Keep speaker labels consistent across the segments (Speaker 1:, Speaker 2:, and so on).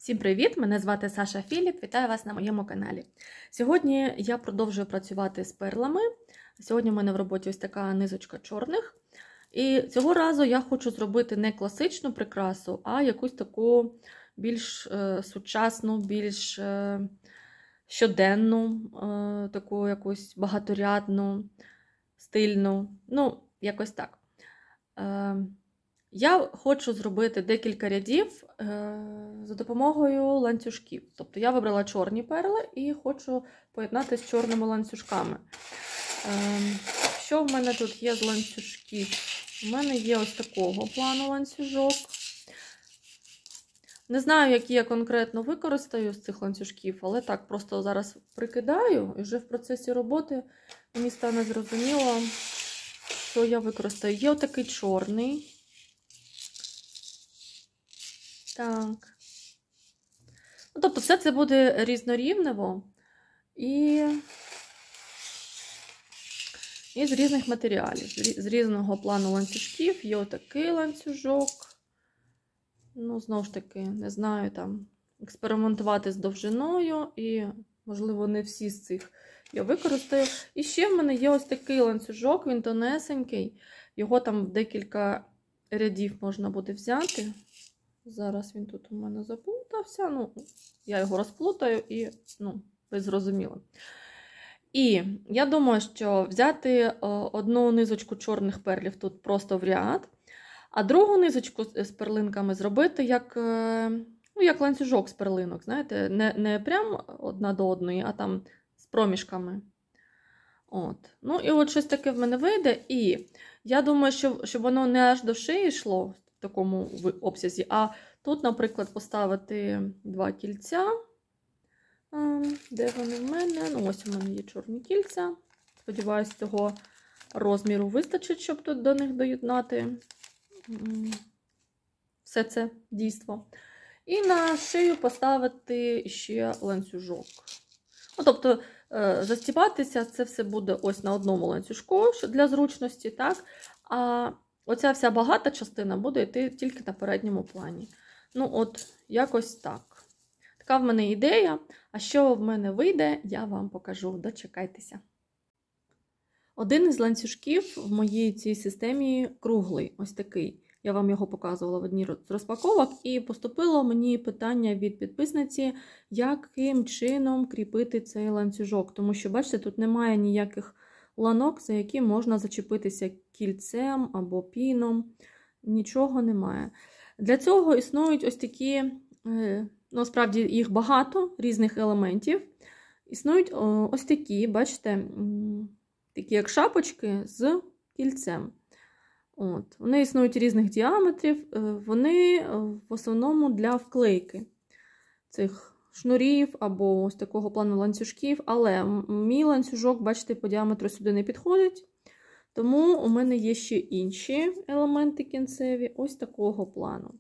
Speaker 1: Всім привіт! Мене звати Саша Філіп, вітаю вас на моєму каналі. Сьогодні я продовжую працювати з перлами. Сьогодні в мене в роботі ось така низочка чорних. І цього разу я хочу зробити не класичну прикрасу, а якусь таку більш сучасну, більш щоденну, таку якусь багаторядну, стильну, ну, якось так. Я хочу зробити декілька рядів за допомогою ланцюжків. Тобто я вибрала чорні перли і хочу поєднати з чорними ланцюжками. Що в мене тут є з ланцюжків? У мене є ось такого плану ланцюжок. Не знаю, які я конкретно використаю з цих ланцюжків, але так, просто зараз прикидаю, і вже в процесі роботи мені стане зрозуміло, що я використаю. Є отакий чорний. Так. Ну, тобто все це буде різнорівнево і з різних матеріалів, з різного плану ланцюжків. Є отакий ланцюжок. Ну, знову ж таки, не знаю, там, експериментувати з довжиною і, можливо, не всі з цих я використаю. І ще в мене є ось такий ланцюжок, він тонесенький. Його там в декілька рядів можна буде взяти. Зараз він тут у мене заплутався, ну, я його розплутаю і, ну, ви зрозуміли. І я думаю, що взяти одну низочку чорних перлів тут просто в ряд, а другу низочку з перлинками зробити як, ну, як ланцюжок з перлинок, знаєте, не прям одна до одної, а там з проміжками. От. Ну, і от щось таке в мене вийде, і я думаю, щоб воно не аж до шиї йшло в такому обсязі, а тут, наприклад, поставити два кільця. Де вони в мене? Ну, ось у мене є чорні кільця. Сподіваюсь, цього розміру вистачить, щоб тут до них доєднати все це дійство. І на шию поставити ще ланцюжок. Ну, тобто, застібатися це все буде ось на одному ланцюжку для зручності, так? А оця вся багата частина буде йти тільки на передньому плані. Ну, от, якось так. Така в мене ідея. А що в мене вийде, я вам покажу. Дочекайтеся. Один із ланцюжків в моїй цій системі круглий. Ось такий. Я вам його показувала в одній з розпаковок. І поступило мені питання від підписниці, яким чином кріпити цей ланцюжок. Тому що, бачите, тут немає ніяких ланок, за які можна зачепитися кільцем або піном. Нічого немає. Для цього існують ось такі, насправді їх багато, різних елементів. Існують ось такі, бачите, такі як шапочки з кільцем. От. Вони існують різних діаметрів, вони в основному для вклейки цих шнурів або ось такого плану ланцюжків, але мій ланцюжок, бачите, по діаметру сюди не підходить, тому у мене є ще інші елементи кінцеві ось такого плану.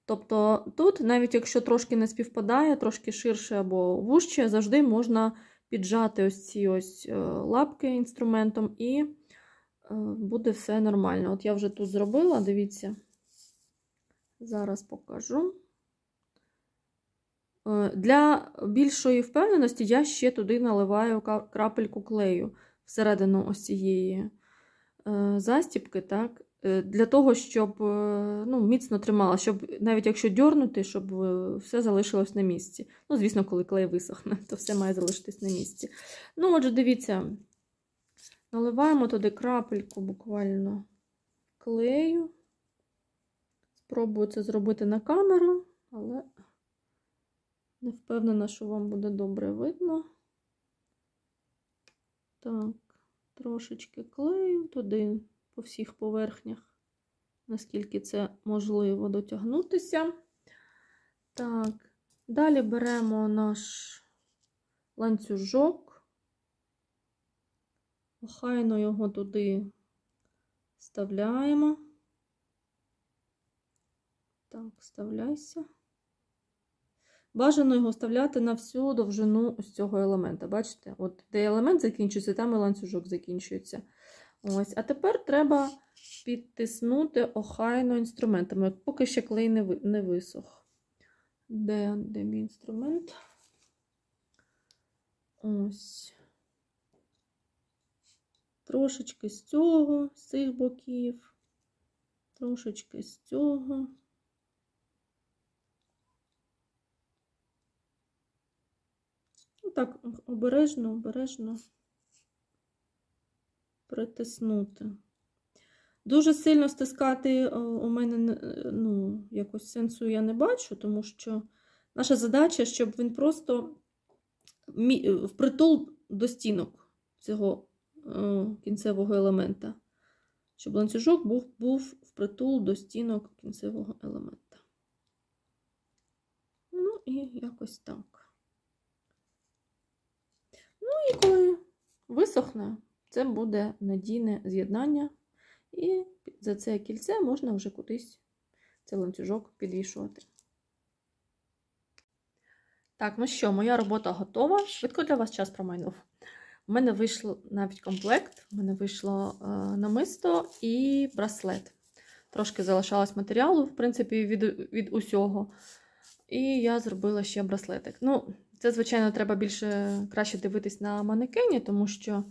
Speaker 1: Тобто тут, навіть якщо трошки не співпадає, трошки ширше або вужче, завжди можна піджати ось ці ось лапки інструментом і буде все нормально. От я вже тут зробила, дивіться, зараз покажу. Для більшої впевненості я ще туди наливаю крапельку клею всередину ось цієї застібки, так? Для того, щоб, ну, міцно тримала, щоб навіть якщо дьорнути, щоб все залишилось на місці. Ну, звісно, коли клей висохне, то все має залишитись на місці. Ну, отже, дивіться, наливаємо туди крапельку буквально клею. Спробую це зробити на камеру, але не впевнена, що вам буде добре видно. Так, трошечки клею туди по всіх поверхнях, наскільки це можливо дотягнутися. Так, далі беремо наш ланцюжок, охайно його туди вставляємо. Так, вставляйся. Бажано його вставляти на всю довжину ось цього елемента. Бачите? От де елемент закінчується, там і ланцюжок закінчується. Ось. А тепер треба підтиснути охайно інструментами, поки ще клей не висох. Де мій інструмент? Ось. Трошечки з цього, з цих боків, трошечки з цього. Так, обережно притиснути. Дуже сильно стискати у мене, ну, якось сенсу я не бачу, тому що наша задача, щоб він просто впритул до стінок цього кінцевого елемента. Щоб ланцюжок був впритул до стінок кінцевого елемента. Ну і якось так. Ну і коли висохне, це буде надійне з'єднання. І за це кільце можна вже кудись цей ланцюжок підвішувати. Так, ну що, моя робота готова. Швидко для вас час промайнув. У мене вийшло навіть комплект, у мене вийшло намисто і браслет. Трошки залишалось матеріалу, в принципі, від усього. І я зробила ще браслетик. Ну, це, звичайно, треба краще дивитись на манекені, тому що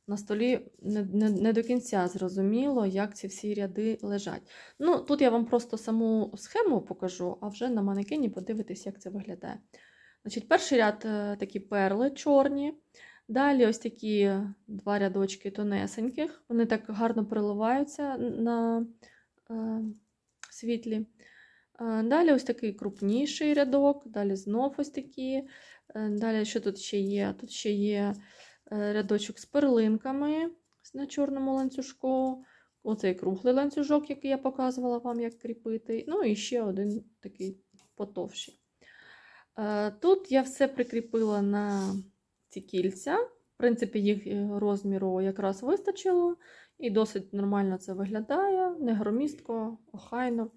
Speaker 1: на столі не до кінця зрозуміло, як ці всі ряди лежать. Ну, тут я вам просто саму схему покажу, а вже на манекені подивитись, як це виглядає. Значить, перший ряд такі перли чорні. Далі ось такі 2 рядочки тонесеньких. Вони так гарно переливаються на світлі. Далі ось такий крупніший рядок, далі знов ось такі. Далі що тут ще є? Тут ще є рядочок з перлинками на чорному ланцюжку. Оцей круглий ланцюжок, який я показувала вам, як кріпити. Ну і ще один такий потовщий. Тут я все прикріпила на ці кільця. В принципі, їх розміру якраз вистачило. І досить нормально це виглядає, не громістко, охайно.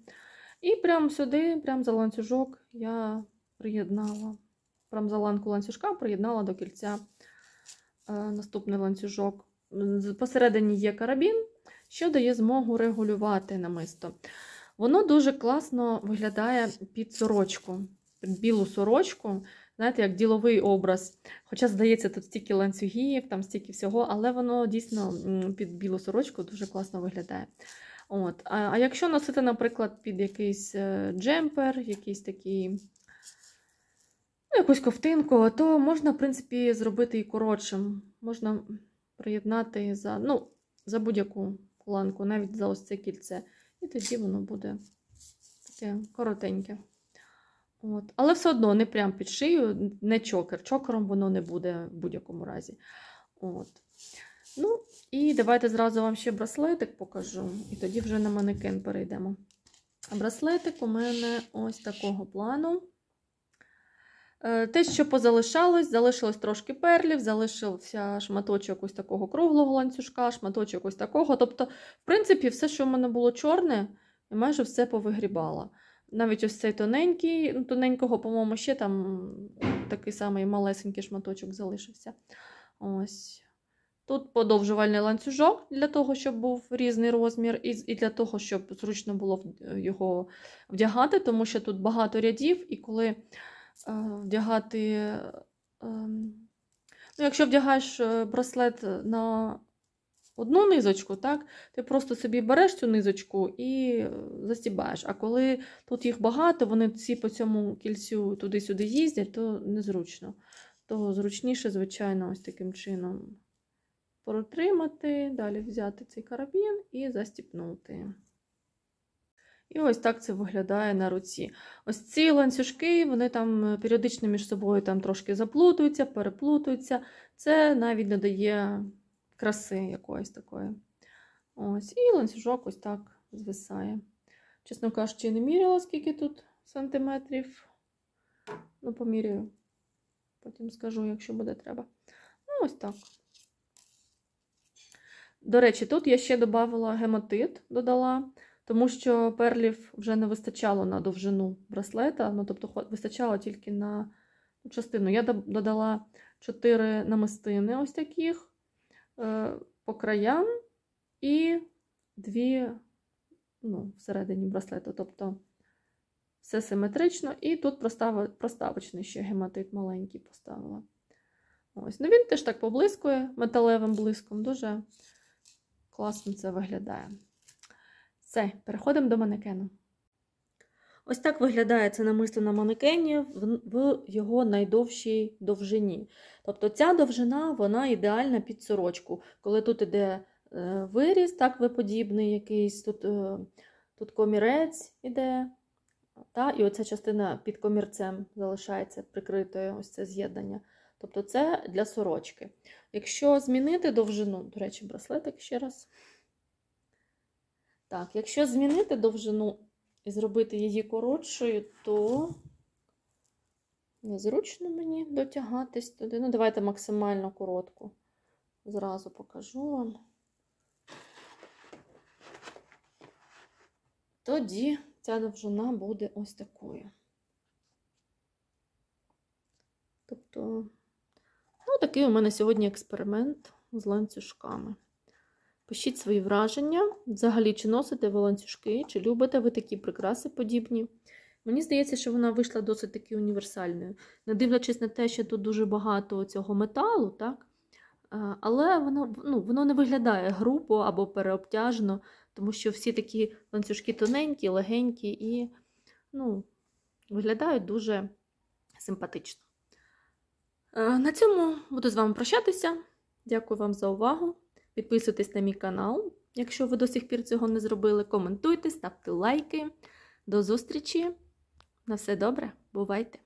Speaker 1: І прямо сюди, прямо за ланцюжок я приєднала. Прямо за ланку ланцюжка приєднала до кільця наступний ланцюжок. Посередині є карабін, що дає змогу регулювати намисто. Воно дуже класно виглядає під сорочку, під білу сорочку, знаєте, як діловий образ. Хоча, здається, тут стільки ланцюгів, там стільки всього, але воно дійсно під білу сорочку дуже класно виглядає. От. А якщо носити, наприклад, під якийсь джемпер, якийсь такий, ну, якусь ковтинку, то можна, в принципі, зробити і коротшим. Можна приєднати за будь-яку ланку, навіть за ось це кільце. І тоді воно буде таке коротеньке. От. Але все одно не прямо під шию, не чокер. Чокером воно не буде в будь-якому разі. От. Ну, і давайте зразу вам ще браслетик покажу, і тоді вже на манекен перейдемо. Браслетик у мене ось такого плану. Те, що позалишалось, залишилось трошки перлів, залишився шматочок ось такого круглого ланцюжка, шматочок ось такого. Тобто, в принципі, все, що в мене було чорне, я майже все повигрібала. Навіть ось цей тоненький, тоненького, по-моєму, ще там такий самий малесенький шматочок залишився. Ось. Тут подовжувальний ланцюжок для того, щоб був різний розмір, і для того, щоб зручно було його вдягати, тому що тут багато рядів, і коли вдягати, ну, якщо вдягаєш браслет на одну низочку, так, ти просто собі береш цю низочку і застібаєш. А коли тут їх багато, вони всі по цьому кільцю туди-сюди їздять, то незручно. То зручніше, звичайно, ось таким чином протримати, далі взяти цей карабін і застіпнути. І ось так це виглядає на руці. Ось ці ланцюжки, вони там періодично між собою там трошки заплутуються, переплутуються. Це навіть додає краси якоїсь такої. Ось, і ланцюжок ось так звисає. Чесно кажучи, не міряла, скільки тут сантиметрів. Ну, поміряю. Потім скажу, якщо буде треба. Ну, ось так. До речі, тут я ще додала гематит, тому що перлів вже не вистачало на довжину браслета, ну, тобто вистачало тільки на частину. Я додала 4 намистини ось таких по краям і 2, ну, всередині браслету, тобто Все симетрично. І тут проставочний ще гематит маленький поставила. Ось. Ну, він теж так поблискує металевим блиском. Дуже класно це виглядає. Все, переходимо до манекену. Ось так виглядає це намисто на манекені в його найдовшій довжині. Тобто ця довжина, вона ідеальна під сорочку. Коли тут іде виріз, так, виподібний якийсь, тут комірець іде, і оця частина під комірцем залишається прикритою, ось це з'єднання. Тобто це для сорочки. Якщо змінити довжину, до речі, браслетик ще раз. Так, якщо змінити довжину і зробити її коротшою, то незручно мені дотягатись туди. Ну, давайте максимально коротку. Зразу покажу вам. Тоді ця довжина буде ось такою. Тобто, ну, такий у мене сьогодні експеримент з ланцюжками. Пишіть свої враження. Взагалі, чи носите ви ланцюжки, чи любите ви такі прикраси подібні. Мені здається, що вона вийшла досить таки універсальною. Не дивлячись на те, що тут дуже багато цього металу, так? Але воно не виглядає грубо або переобтяжено, тому що всі такі ланцюжки тоненькі, легенькі і виглядають дуже симпатично. На цьому буду з вами прощатися. Дякую вам за увагу. Підписуйтесь на мій канал, якщо ви до сих пір цього не зробили. Коментуйте, ставте лайки. До зустрічі. На все добре. Бувайте!